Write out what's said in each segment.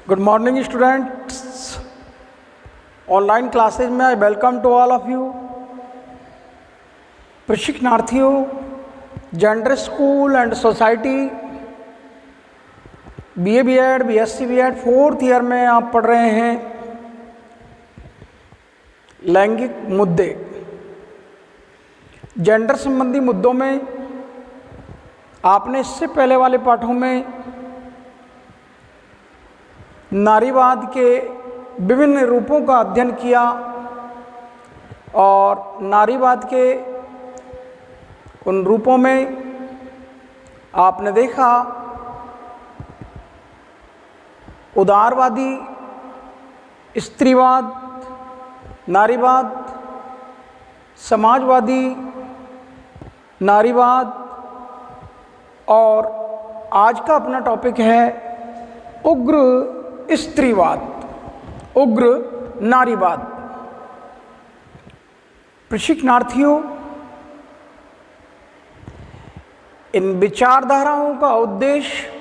Good morning students. Online classes में I welcome to all of you. प्रशिक्षणार्थियों, gender school and society BA B.Ed BSc B.Ed 4th year में आप पढ़ रहे हैं लैंगिक मुद्दे। जेंडर संबंधी मुद्दों में आपने इससे पहले वाले पाठों में नारीवाद के विभिन्न रूपों का अध्ययन किया और नारीवाद के उन रूपों में आपने देखा उदारवादी स्त्रीवाद, नारीवाद, समाजवादी नारीवाद और आज का अपना टॉपिक है उग्र स्त्रीवाद, उग्र नारीवाद। प्रशिक्षणार्थियों, इन विचारधाराओं का उद्देश्य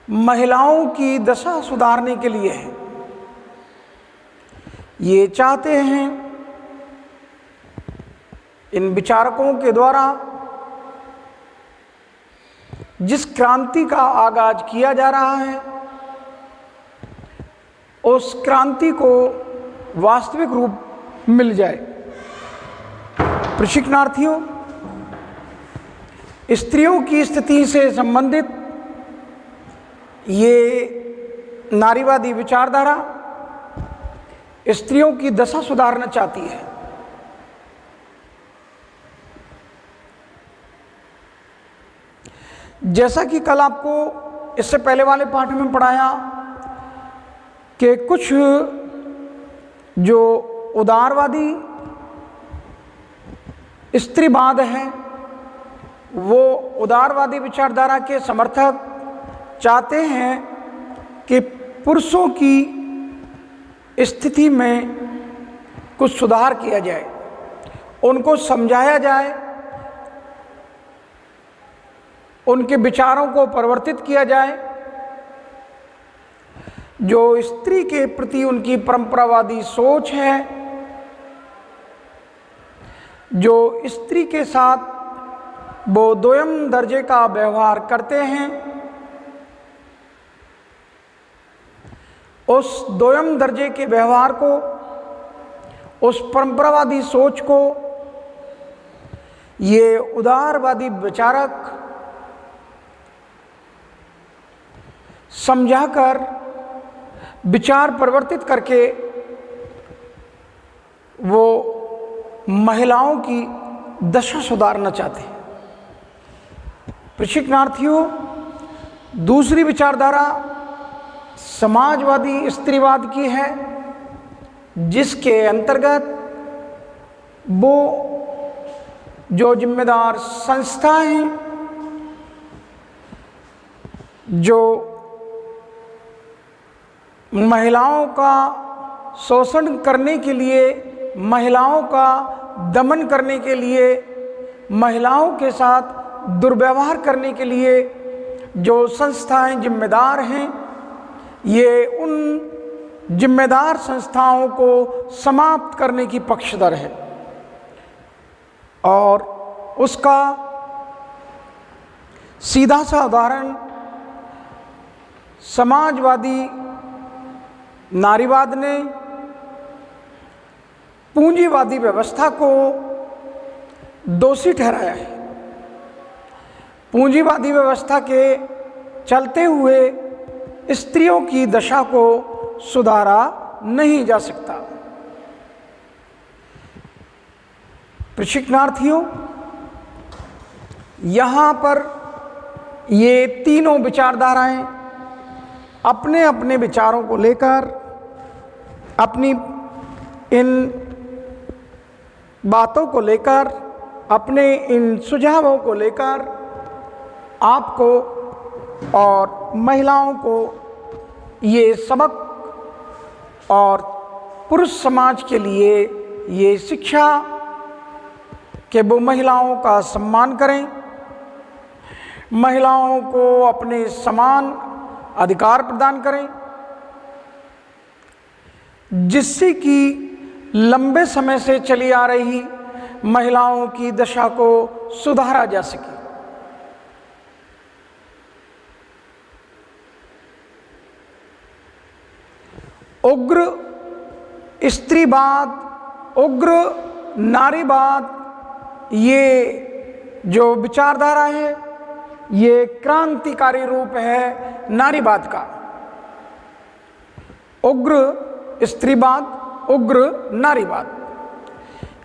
महिलाओं की दशा सुधारने के लिए है। ये चाहते हैं इन विचारकों के द्वारा जिस क्रांति का आगाज किया जा रहा है उस क्रांति को वास्तविक रूप मिल जाए। प्रशिक्षणार्थियों, स्त्रियों की स्थिति से संबंधित ये नारीवादी विचारधारा स्त्रियों की दशा सुधारना चाहती है। जैसा कि कल आपको इससे पहले वाले पाठ में पढ़ाया कि कुछ जो उदारवादी स्त्रीवाद है वो उदारवादी विचारधारा के समर्थक चाहते हैं कि पुरुषों की स्थिति में कुछ सुधार किया जाए, उनको समझाया जाए, उनके विचारों को परिवर्तित किया जाए। जो स्त्री के प्रति उनकी परंपरावादी सोच है, जो स्त्री के साथ वो दोयम दर्जे का व्यवहार करते हैं, उस दोयम दर्जे के व्यवहार को, उस परंपरावादी सोच को ये उदारवादी विचारक समझाकर विचार परिवर्तित करके वो महिलाओं की दशा सुधारना चाहते हैं। प्रशिक्षणार्थियों, दूसरी विचारधारा समाजवादी स्त्रीवाद की है, जिसके अंतर्गत वो जो जिम्मेदार संस्थाएं हैं, जो महिलाओं का शोषण करने के लिए, महिलाओं का दमन करने के लिए, महिलाओं के साथ दुर्व्यवहार करने के लिए जो संस्थाएं जिम्मेदार हैं, ये उन जिम्मेदार संस्थाओं को समाप्त करने की पक्षधर है और उसका सीधा सा उदाहरण समाजवादी नारीवाद ने पूंजीवादी व्यवस्था को दोषी ठहराया है। पूंजीवादी व्यवस्था के चलते हुए स्त्रियों की दशा को सुधारा नहीं जा सकता। प्रशिक्षणार्थियों, यहाँ पर ये तीनों विचारधाराएं अपने अपने विचारों को लेकर, अपनी इन बातों को लेकर, अपने इन सुझावों को लेकर आपको और महिलाओं को ये सबक और पुरुष समाज के लिए ये शिक्षा कि वो महिलाओं का सम्मान करें, महिलाओं को अपने समान अधिकार प्रदान करें, जिससे कि लंबे समय से चली आ रही महिलाओं की दशा को सुधारा जा सके। उग्र स्त्रीवाद, उग्र नारीवाद, ये जो विचारधारा है ये क्रांतिकारी रूप है नारीवाद का। उग्र स्त्रीवाद, उग्र नारीवाद,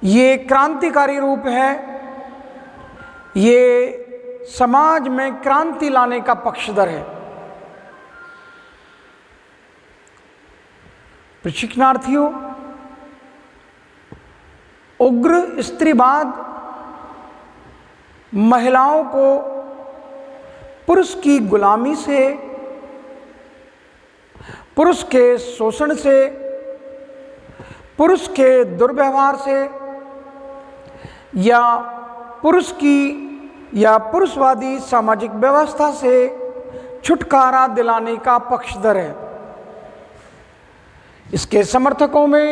ये क्रांतिकारी रूप है। ये समाज में क्रांति लाने का पक्षधर है। प्रशिक्षणार्थियों, उग्र स्त्रीवाद महिलाओं को पुरुष की गुलामी से, पुरुष के शोषण से, पुरुष के दुर्व्यवहार से या पुरुष की या पुरुषवादी सामाजिक व्यवस्था से छुटकारा दिलाने का पक्षधर है। इसके समर्थकों में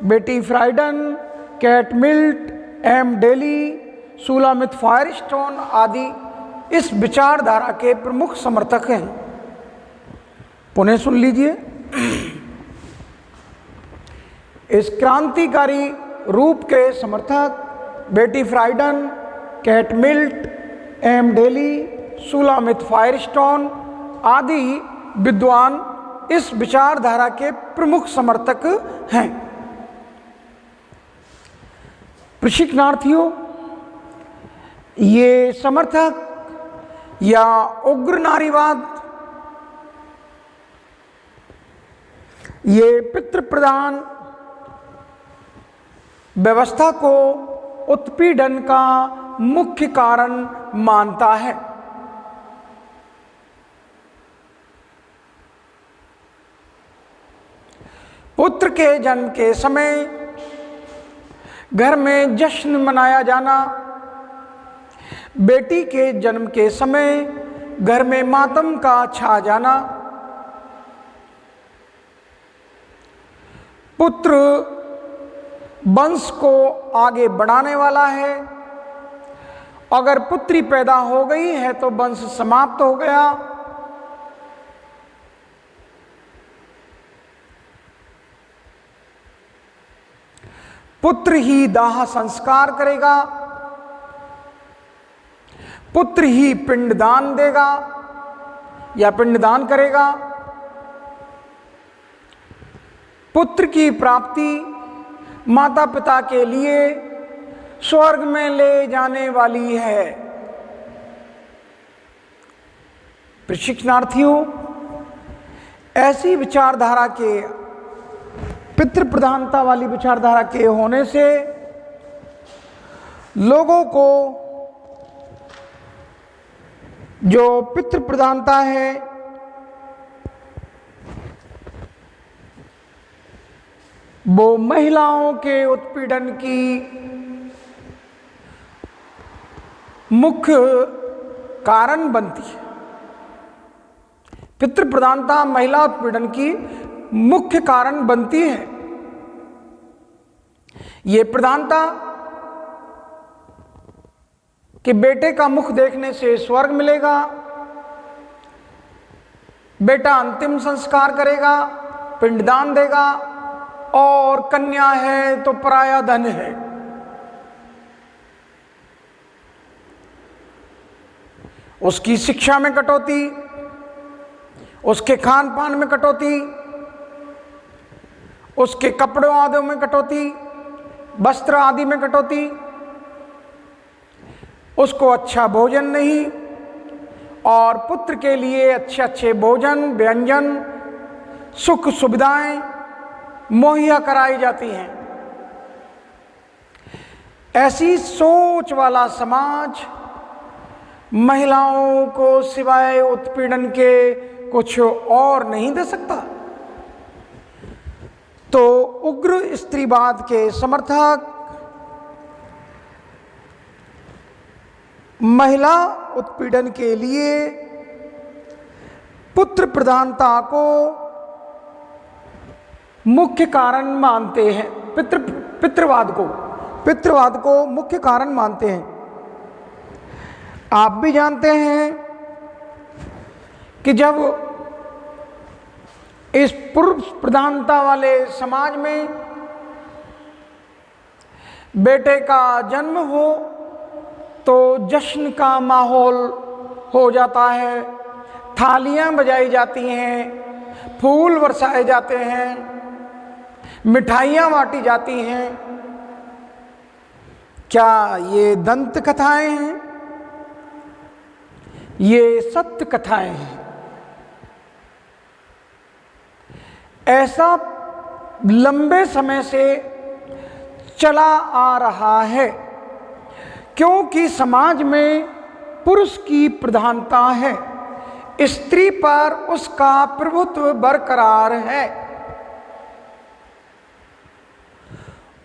बेटी फ्राइडन, कैट मिल्ट, एम डेली, सुलामित फायरस्टोन आदि इस विचारधारा के प्रमुख समर्थक हैं। पुनः सुन लीजिए, इस क्रांतिकारी रूप के समर्थक बेटी फ्राइडन, कैट मिल्ट, एम डेली, सुलामित फायरस्टोन आदि विद्वान इस विचारधारा के प्रमुख समर्थक हैं। प्रशिक्षणार्थियों, ये समर्थक या उग्र नारीवाद ये पितृप्रधान व्यवस्था को उत्पीड़न का मुख्य कारण मानता है। पुत्र के जन्म के समय घर में जश्न मनाया जाना, बेटी के जन्म के समय घर में मातम का छा जाना, पुत्र वंश को आगे बढ़ाने वाला है। अगर पुत्री पैदा हो गई है तो वंश समाप्त हो गया। पुत्र ही दाह संस्कार करेगा, पुत्र ही पिंडदान देगा या पिंडदान करेगा। पुत्र की प्राप्ति माता पिता के लिए स्वर्ग में ले जाने वाली है। प्रशिक्षणार्थियों, ऐसी विचारधारा के, पितृप्रधानता वाली विचारधारा के होने से लोगों को जो पितृप्रधानता है वो महिलाओं के उत्पीड़न की मुख्य कारण बनती है। पितृप्रधानता महिला उत्पीड़न की मुख्य कारण बनती है। ये प्रधानता कि बेटे का मुख देखने से स्वर्ग मिलेगा, बेटा अंतिम संस्कार करेगा, पिंडदान देगा, और कन्या है तो पराया धन है। उसकी शिक्षा में कटौती, उसके खान पान में कटौती, उसके कपड़ों आदि में कटौती, वस्त्र आदि में कटौती, उसको अच्छा भोजन नहीं, और पुत्र के लिए अच्छे अच्छे भोजन, व्यंजन, सुख सुविधाएं मुहैया कराई जाती हैं। ऐसी सोच वाला समाज महिलाओं को सिवाय उत्पीड़न के कुछ और नहीं दे सकता। तो उग्र स्त्रीवाद के समर्थक महिला उत्पीड़न के लिए पुत्र प्रधानता को मुख्य कारण मानते हैं। पितृवाद को मुख्य कारण मानते हैं। आप भी जानते हैं कि जब इस पुरुष प्रधानता वाले समाज में बेटे का जन्म हो तो जश्न का माहौल हो जाता है, थालियां बजाई जाती हैं, फूल बरसाए जाते हैं, मिठाइयाँ बांटी जाती हैं। क्या ये दंत कथाएं हैं? ये सत्य कथाएं हैं। ऐसा लंबे समय से चला आ रहा है क्योंकि समाज में पुरुष की प्रधानता है, स्त्री पर उसका प्रभुत्व बरकरार है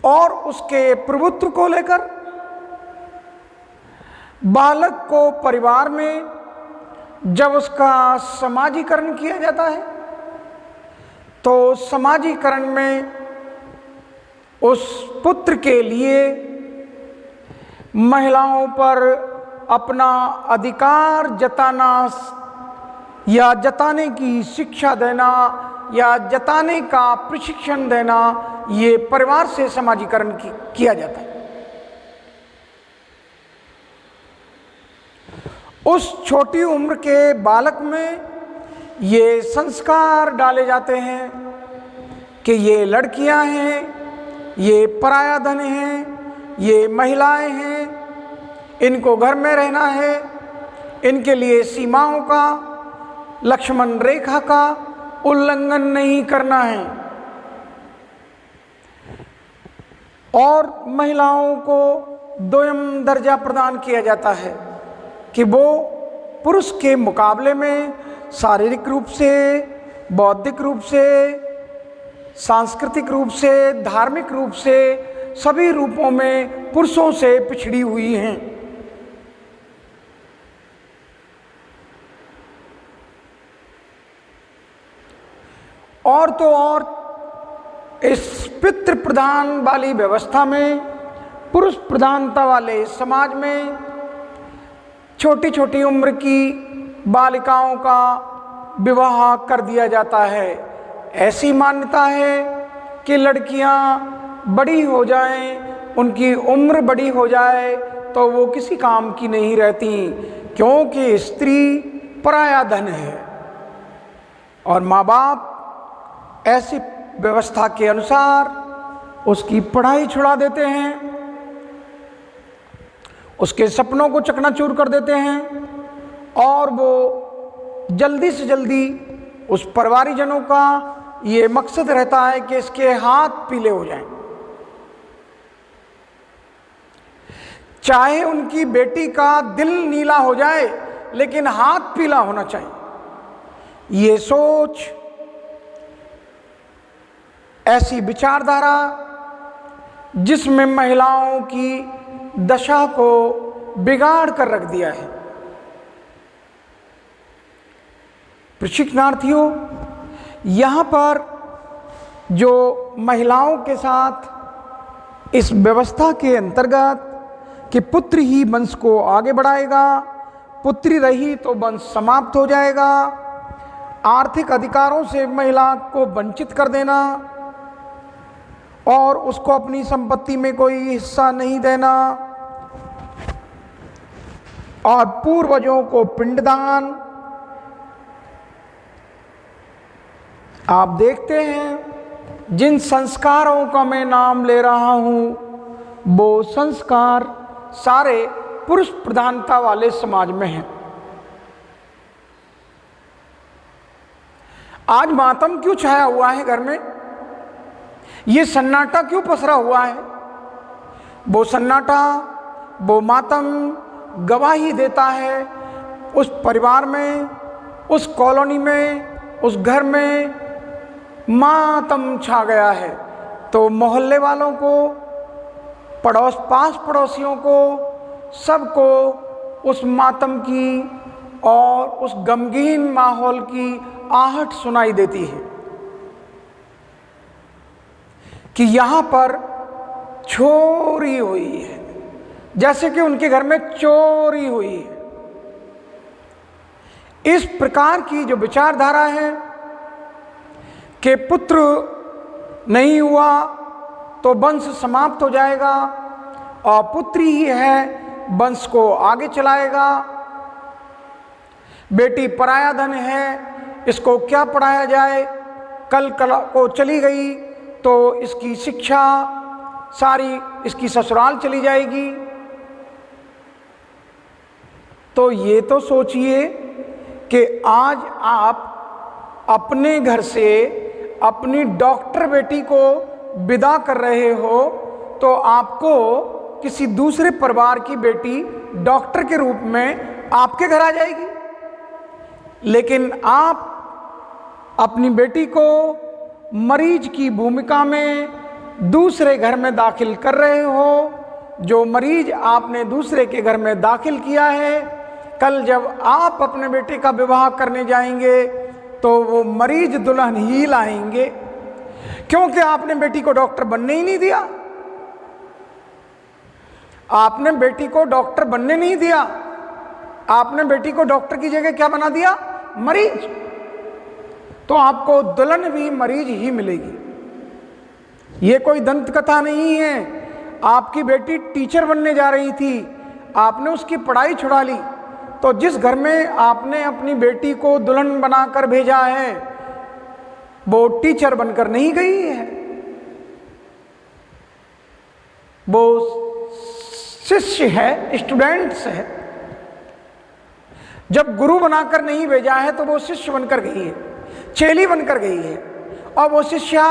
और उसके प्रभुत्व को लेकर बालक को परिवार में जब उसका समाजीकरण किया जाता है तो समाजीकरण में उस पुत्र के लिए महिलाओं पर अपना अधिकार जताना या जताने की शिक्षा देना या जताने का प्रशिक्षण देना, ये परिवार से समाजीकरण किया जाता है। उस छोटी उम्र के बालक में ये संस्कार डाले जाते हैं कि ये लड़कियां हैं, ये पराया धन हैं, ये महिलाएं हैं, इनको घर में रहना है, इनके लिए सीमाओं का, लक्ष्मण रेखा का उल्लंघन नहीं करना है। और महिलाओं को दोयम दर्जा प्रदान किया जाता है कि वो पुरुष के मुकाबले में शारीरिक रूप से, बौद्धिक रूप से, सांस्कृतिक रूप से, धार्मिक रूप से, सभी रूपों में पुरुषों से पिछड़ी हुई हैं। और तो और इस पितृ प्रधान वाली व्यवस्था में, पुरुष प्रधानता वाले समाज में छोटी छोटी उम्र की बालिकाओं का विवाह कर दिया जाता है। ऐसी मान्यता है कि लड़कियां बड़ी हो जाएं, उनकी उम्र बड़ी हो जाए तो वो किसी काम की नहीं रहती क्योंकि स्त्री पराया धन है। और माँ बाप ऐसी व्यवस्था के अनुसार उसकी पढ़ाई छुड़ा देते हैं, उसके सपनों को चकनाचूर कर देते हैं और वो जल्दी से जल्दी उस परिवारजनों का ये मकसद रहता है कि इसके हाथ पीले हो जाएं। चाहे उनकी बेटी का दिल नीला हो जाए लेकिन हाथ पीला होना चाहिए। ये सोच, ऐसी विचारधारा जिसमें महिलाओं की दशा को बिगाड़ कर रख दिया है। प्रशिक्षणार्थियों, यहाँ पर जो महिलाओं के साथ इस व्यवस्था के अंतर्गत कि पुत्र ही वंश को आगे बढ़ाएगा, पुत्री रही तो वंश समाप्त हो जाएगा, आर्थिक अधिकारों से महिला को वंचित कर देना और उसको अपनी संपत्ति में कोई हिस्सा नहीं देना और पूर्वजों को पिंडदान। आप देखते हैं जिन संस्कारों का मैं नाम ले रहा हूं वो संस्कार सारे पुरुष प्रधानता वाले समाज में हैं। आज मातम क्यों छाया हुआ है घर में? ये सन्नाटा क्यों पसरा हुआ है? वो सन्नाटा, वो मातम गवाही देता है उस परिवार में, उस कॉलोनी में, उस घर में मातम छा गया है। तो मोहल्ले वालों को, पास पड़ोसियों को, सबको उस मातम की और उस गमगीन माहौल की आहट सुनाई देती है कि यहाँ पर चोरी हुई है, जैसे कि उनके घर में चोरी हुई है। इस प्रकार की जो विचारधारा है कि पुत्र नहीं हुआ तो वंश समाप्त हो जाएगा और पुत्री ही है वंश को आगे चलाएगा, बेटी पराया धन है, इसको क्या पढ़ाया जाए, कल को चली गई तो इसकी शिक्षा सारी इसकी ससुराल चली जाएगी। तो ये तो सोचिए कि आज आप अपने घर से अपनी डॉक्टर बेटी को विदा कर रहे हो तो आपको किसी दूसरे परिवार की बेटी डॉक्टर के रूप में आपके घर आ जाएगी, लेकिन आप अपनी बेटी को मरीज की भूमिका में दूसरे घर में दाखिल कर रहे हो। जो मरीज आपने दूसरे के घर में दाखिल किया है, कल जब आप अपने बेटे का विवाह करने जाएंगे तो वो मरीज दुल्हन ही लाएंगे, क्योंकि आपने बेटी को डॉक्टर बनने ही नहीं दिया। आपने बेटी को डॉक्टर बनने नहीं दिया, आपने बेटी को डॉक्टर की जगह क्या बना दिया, मरीज। तो आपको दुल्हन भी मरीज ही मिलेगी। ये कोई दंत कथा नहीं है। आपकी बेटी टीचर बनने जा रही थी, आपने उसकी पढ़ाई छुड़ा ली, तो जिस घर में आपने अपनी बेटी को दुल्हन बनाकर भेजा है वो टीचर बनकर नहीं गई है, वो शिष्य है, स्टूडेंट्स है। जब गुरु बनाकर नहीं भेजा है तो वो शिष्य बनकर गई है, चेली बनकर गई है। और वो शिष्या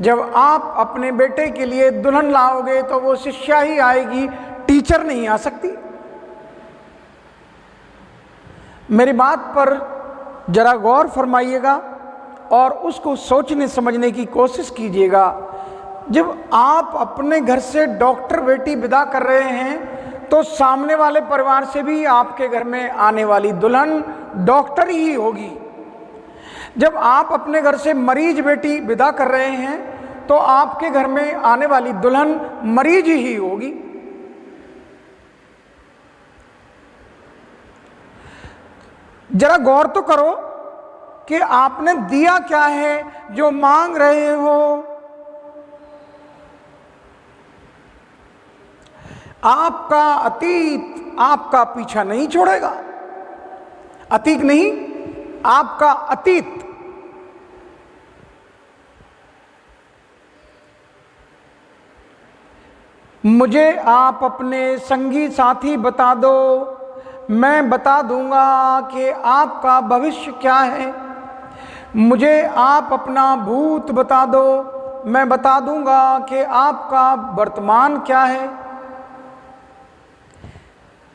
जब आप अपने बेटे के लिए दुल्हन लाओगे तो वो शिष्या ही आएगी, टीचर नहीं आ सकती। मेरी बात पर जरा गौर फरमाइएगा और उसको सोचने समझने की कोशिश कीजिएगा। जब आप अपने घर से डॉक्टर बेटी विदा कर रहे हैं तो सामने वाले परिवार से भी आपके घर में आने वाली दुल्हन डॉक्टर ही होगी। जब आप अपने घर से मरीज बेटी विदा कर रहे हैं तो आपके घर में आने वाली दुल्हन मरीज ही होगी। जरा गौर तो करो कि आपने दिया क्या है जो मांग रहे हो। आपका अतीत आपका पीछा नहीं छोड़ेगा, अतीत नहीं, आपका अतीत। मुझे आप अपने संगी साथी बता दो, मैं बता दूंगा कि आपका भविष्य क्या है। मुझे आप अपना भूत बता दो, मैं बता दूंगा कि आपका वर्तमान क्या है।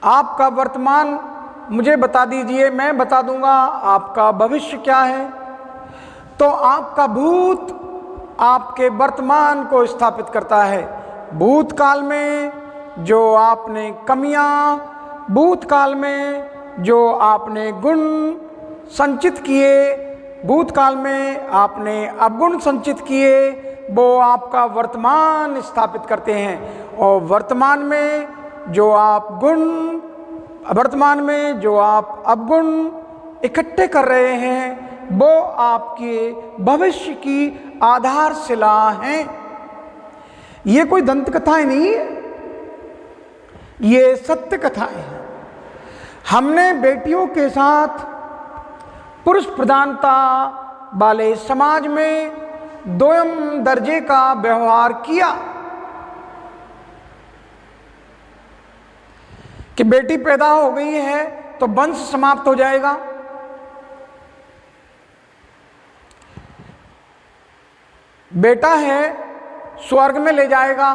आपका वर्तमान मुझे बता दीजिए, मैं बता दूंगा आपका भविष्य क्या है। तो आपका भूत आपके वर्तमान को स्थापित करता है। भूतकाल में जो आपने कमियां, भूतकाल में जो आपने गुण संचित किए, भूतकाल में आपने अवगुण संचित किए, वो आपका वर्तमान स्थापित करते हैं। और वर्तमान में जो आप गुण, वर्तमान में जो आप अवगुण इकट्ठे कर रहे हैं वो आपके भविष्य की आधारशिला हैं। ये कोई दंत कथाएं नहीं है, ये सत्य कथाएं हैं। हमने बेटियों के साथ पुरुष प्रधानता वाले समाज में दोयम दर्जे का व्यवहार किया कि बेटी पैदा हो गई है तो वंश समाप्त हो जाएगा। बेटा है स्वर्ग में ले जाएगा।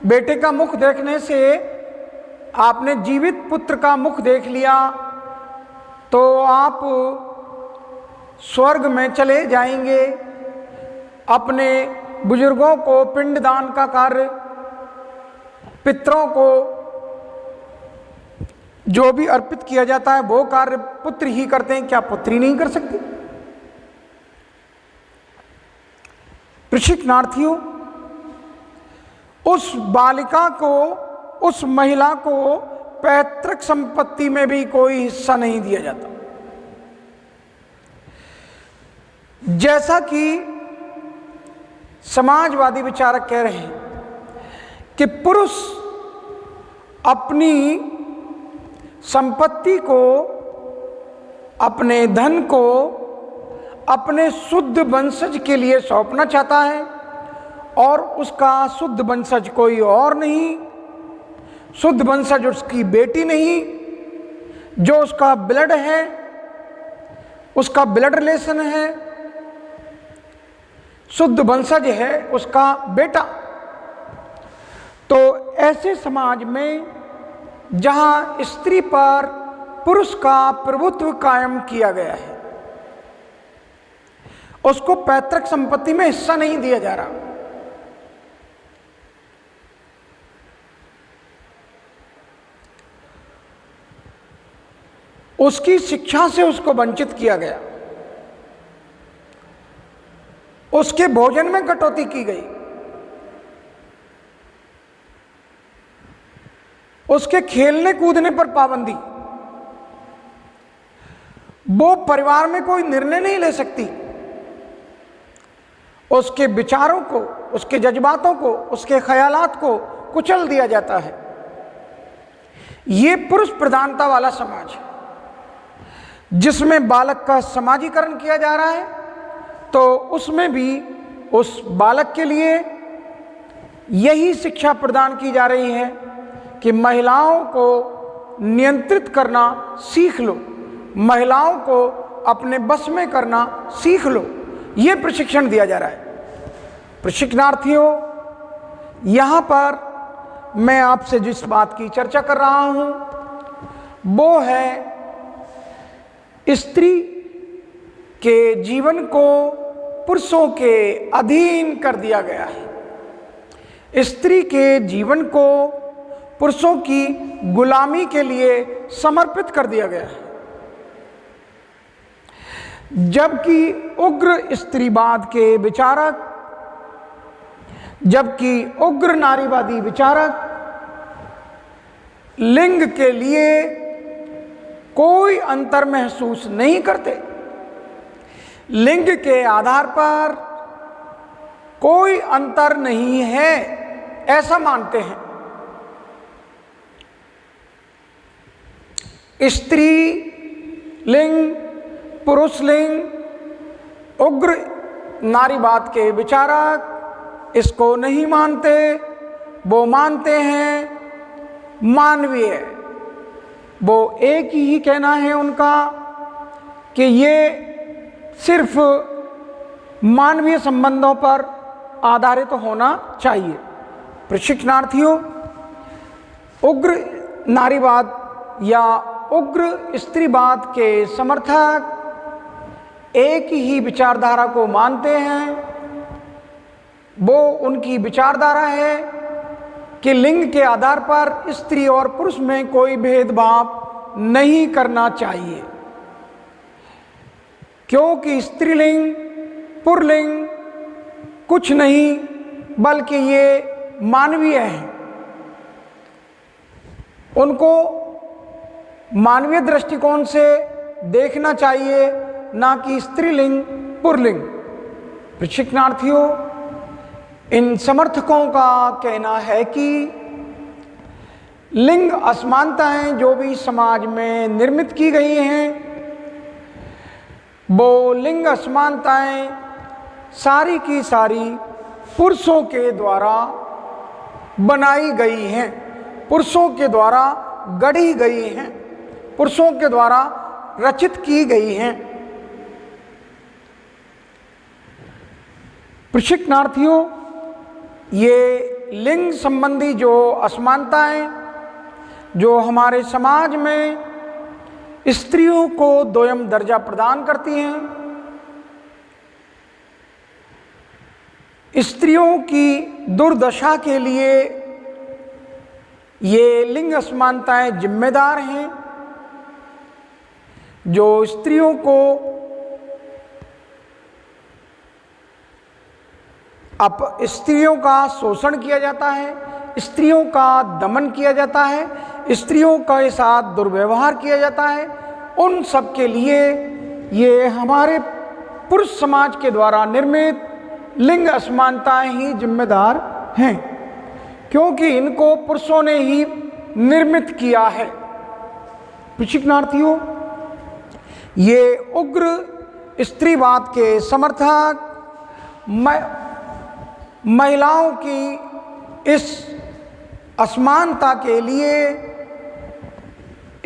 बेटे का मुख देखने से आपने जीवित पुत्र का मुख देख लिया तो आप स्वर्ग में चले जाएंगे। अपने बुजुर्गों को पिंडदान का कार्य, पितरों को जो भी अर्पित किया जाता है वो कार्य पुत्र ही करते हैं, क्या पुत्री नहीं कर सकती? प्रशिक्षणार्थियों, उस बालिका को, उस महिला को पैतृक संपत्ति में भी कोई हिस्सा नहीं दिया जाता। जैसा कि समाजवादी विचारक कह रहे हैं कि पुरुष अपनी संपत्ति को, अपने धन को अपने शुद्ध वंशज के लिए सौंपना चाहता है, और उसका शुद्ध वंशज कोई और नहीं, शुद्ध वंशज उसकी बेटी नहीं, जो उसका ब्लड है, उसका ब्लड रिलेशन है, शुद्ध वंशज है उसका बेटा। तो ऐसे समाज में जहां स्त्री पर पुरुष का प्रभुत्व कायम किया गया है, उसको पैतृक संपत्ति में हिस्सा नहीं दिया जा रहा। उसकी शिक्षा से उसको वंचित किया गया, उसके भोजन में कटौती की गई, उसके खेलने कूदने पर पाबंदी, वो परिवार में कोई निर्णय नहीं ले सकती, उसके विचारों को, उसके जज्बातों को, उसके ख्यालात को कुचल दिया जाता है। ये पुरुष प्रधानता वाला समाज है, जिसमें बालक का समाजीकरण किया जा रहा है, तो उसमें भी उस बालक के लिए यही शिक्षा प्रदान की जा रही है कि महिलाओं को नियंत्रित करना सीख लो, महिलाओं को अपने बस में करना सीख लो। ये प्रशिक्षण दिया जा रहा है। प्रशिक्षणार्थियों, यहाँ पर मैं आपसे जिस बात की चर्चा कर रहा हूँ वो है स्त्री के जीवन को पुरुषों के अधीन कर दिया गया है। स्त्री के जीवन को पुरुषों की गुलामी के लिए समर्पित कर दिया गया है। जबकि उग्र स्त्रीवाद के विचारक, जबकि उग्र नारीवादी विचारक लिंग के लिए कोई अंतर महसूस नहीं करते, लिंग के आधार पर कोई अंतर नहीं है ऐसा मानते हैं। स्त्री लिंग, पुरुष लिंग, उग्र नारीवाद के विचारक इसको नहीं मानते। वो मानते हैं मानवीय, वो एक ही कहना है उनका कि ये सिर्फ मानवीय संबंधों पर आधारित तो होना चाहिए। प्रशिक्षणार्थियों, उग्र नारीवाद या उग्र स्त्रीवाद के समर्थक एक ही विचारधारा को मानते हैं। वो उनकी विचारधारा है कि लिंग के आधार पर स्त्री और पुरुष में कोई भेदभाव नहीं करना चाहिए, क्योंकि स्त्रीलिंग पुल्लिंग कुछ नहीं बल्कि ये मानवीय है। उनको मानवीय दृष्टिकोण से देखना चाहिए, ना कि स्त्रीलिंग पुल्लिंग। प्रशिक्षणार्थियों, इन समर्थकों का कहना है कि लिंग असमानताएं जो भी समाज में निर्मित की गई हैं, वो लिंग असमानताएं सारी की सारी पुरुषों के द्वारा बनाई गई हैं, पुरुषों के द्वारा गढ़ी गई हैं, पुरुषों के द्वारा रचित की गई हैं। प्रशिक्षणार्थियों, ये लिंग संबंधी जो असमानताएं जो हमारे समाज में स्त्रियों को दोयम दर्जा प्रदान करती हैं, स्त्रियों की दुर्दशा के लिए ये लिंग असमानताएं जिम्मेदार हैं जो स्त्रियों को स्त्रियों का शोषण किया जाता है, स्त्रियों का दमन किया जाता है, स्त्रियों के साथ दुर्व्यवहार किया जाता है, उन सब के लिए ये हमारे पुरुष समाज के द्वारा निर्मित लिंग असमानताएं ही जिम्मेदार हैं, क्योंकि इनको पुरुषों ने ही निर्मित किया है। प्रशिक्षणार्थियों, ये उग्र स्त्रीवाद के समर्थक महिलाओं की इस असमानता के लिए,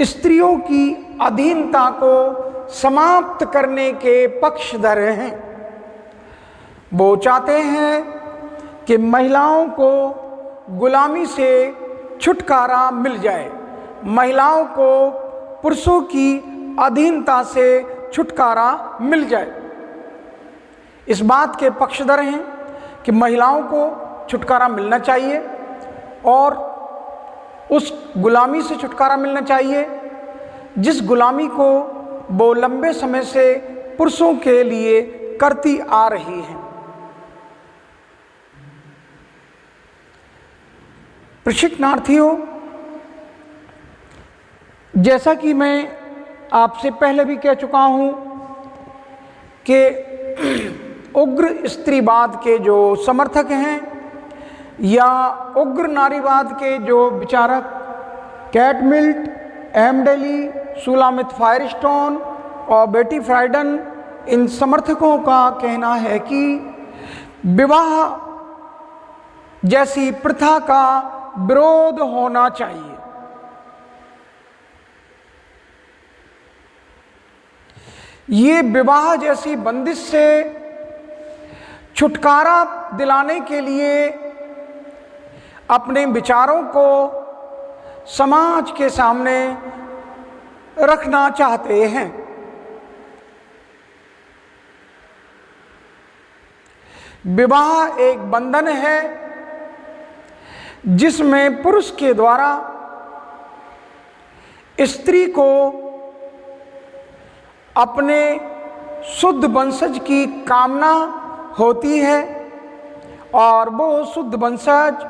स्त्रियों की अधीनता को समाप्त करने के पक्षधर हैं। वो चाहते हैं कि महिलाओं को गुलामी से छुटकारा मिल जाए, महिलाओं को पुरुषों की अधीनता से छुटकारा मिल जाए। इस बात के पक्षधर हैं कि महिलाओं को छुटकारा मिलना चाहिए और उस गुलामी से छुटकारा मिलना चाहिए जिस गुलामी को वो लंबे समय से पुरुषों के लिए करती आ रही है। प्रशिक्षणार्थियों, जैसा कि मैं आपसे पहले भी कह चुका हूं कि उग्र स्त्रीवाद के जो समर्थक हैं या उग्र नारीवाद के जो विचारक कैट मिल्ट, एम डेली, सुलामित फायरस्टोन और बेटी फ्राइडन, इन समर्थकों का कहना है कि विवाह जैसी प्रथा का विरोध होना चाहिए। ये विवाह जैसी बंदिश से छुटकारा दिलाने के लिए अपने विचारों को समाज के सामने रखना चाहते हैं। विवाह एक बंधन है जिसमें पुरुष के द्वारा स्त्री को अपने शुद्ध वंशज की कामना होती है और वो शुद्ध वंशज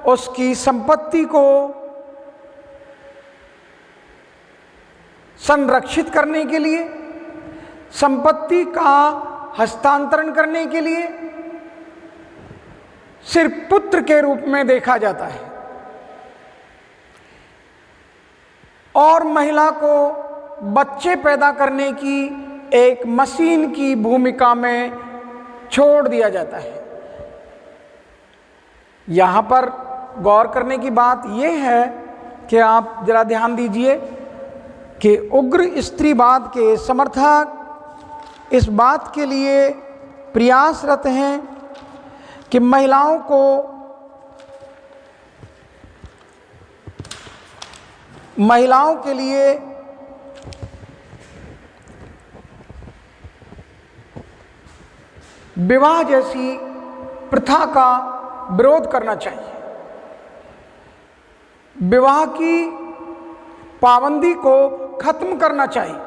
उसकी संपत्ति को संरक्षित करने के लिए, संपत्ति का हस्तांतरण करने के लिए सिर्फ पुत्र के रूप में देखा जाता है और महिला को बच्चे पैदा करने की एक मशीन की भूमिका में छोड़ दिया जाता है। यहाँ पर गौर करने की बात यह है कि आप जरा ध्यान दीजिए कि उग्र स्त्रीवाद के समर्थक इस बात के लिए प्रयासरत हैं कि महिलाओं को महिलाओं के लिए विवाह जैसी प्रथा का विरोध करना चाहिए, विवाह की पाबंदी को खत्म करना चाहिए।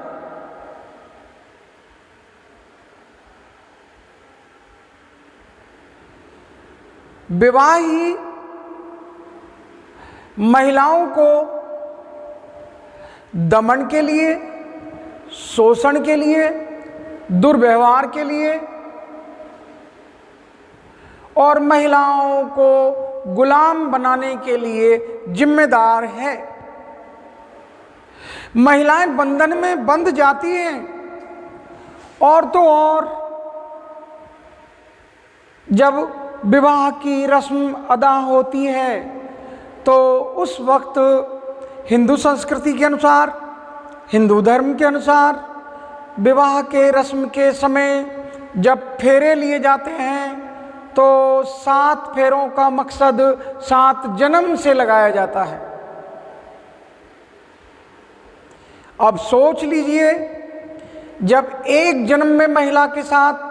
विवाह ही महिलाओं को दमन के लिए, शोषण के लिए, दुर्व्यवहार के लिए और महिलाओं को गुलाम बनाने के लिए जिम्मेदार है। महिलाएं बंधन में बंध जाती हैं और तो और जब विवाह की रस्म अदा होती है तो उस वक्त हिंदू संस्कृति के अनुसार, हिंदू धर्म के अनुसार विवाह के रस्म के समय जब फेरे लिए जाते हैं तो 7 फेरों का मकसद 7 जन्म से लगाया जाता है। अब सोच लीजिए, जब एक जन्म में महिला के साथ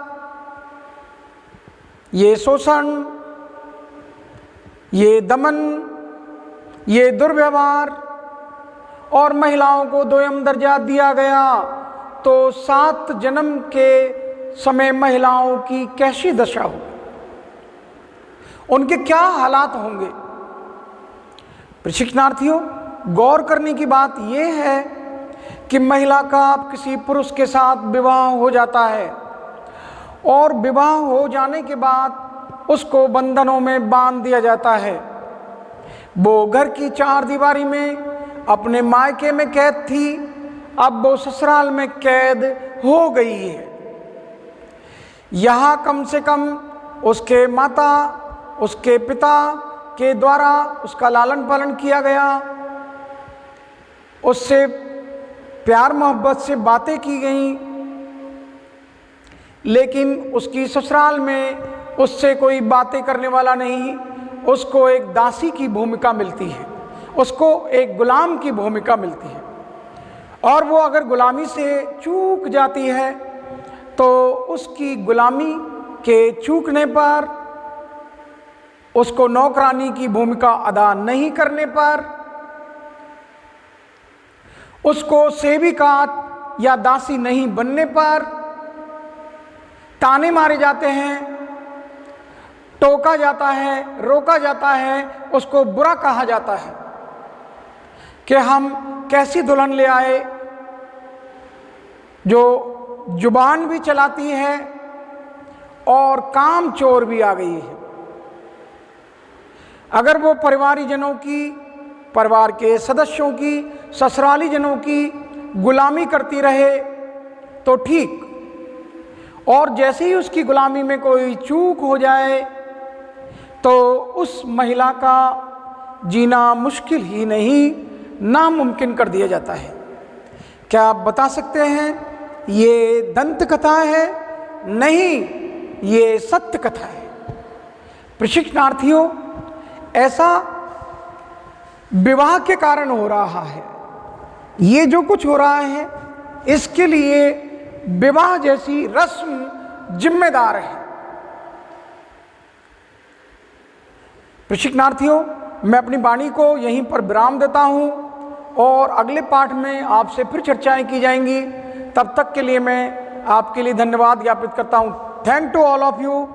ये शोषण, ये दमन, ये दुर्व्यवहार और महिलाओं को दोयम दर्जा दिया गया तो 7 जन्म के समय महिलाओं की कैसी दशा होगी, उनके क्या हालात होंगे। प्रशिक्षणार्थियों, गौर करने की बात यह है कि महिला का किसी पुरुष के साथ विवाह हो जाता है और विवाह हो जाने के बाद उसको बंधनों में बांध दिया जाता है। वो घर की 4 दीवारी में अपने मायके में कैद थी, अब वो ससुराल में कैद हो गई है। यहाँ कम से कम उसके माता, उसके पिता के द्वारा उसका लालन पालन किया गया, उससे प्यार मोहब्बत से बातें की गई, लेकिन उसकी ससुराल में उससे कोई बातें करने वाला नहीं। उसको एक दासी की भूमिका मिलती है, उसको एक गुलाम की भूमिका मिलती है, और वो अगर गुलामी से चूक जाती है तो उसकी गुलामी के चूकने पर, उसको नौकरानी की भूमिका अदा नहीं करने पर, उसको सेविका या दासी नहीं बनने पर ताने मारे जाते हैं, टोका जाता है, रोका जाता है, उसको बुरा कहा जाता है कि हम कैसी दुल्हन ले आए जो जुबान भी चलाती है और काम चोर भी आ गई है। अगर वो परिवारीजनों की, परिवार के सदस्यों की, ससुराली जनों की गुलामी करती रहे तो ठीक, और जैसे ही उसकी गुलामी में कोई चूक हो जाए तो उस महिला का जीना मुश्किल ही नहीं, नामुमकिन कर दिया जाता है। क्या आप बता सकते हैं ये दंत कथा है? नहीं, ये सत्य कथा है। प्रशिक्षणार्थियों, ऐसा विवाह के कारण हो रहा है। ये जो कुछ हो रहा है इसके लिए विवाह जैसी रस्म जिम्मेदार है। प्रशिक्षणार्थियों, मैं अपनी वाणी को यहीं पर विराम देता हूं और अगले पाठ में आपसे फिर चर्चाएं की जाएंगी। तब तक के लिए मैं आपके लिए धन्यवाद ज्ञापित करता हूं। Thank to all of you.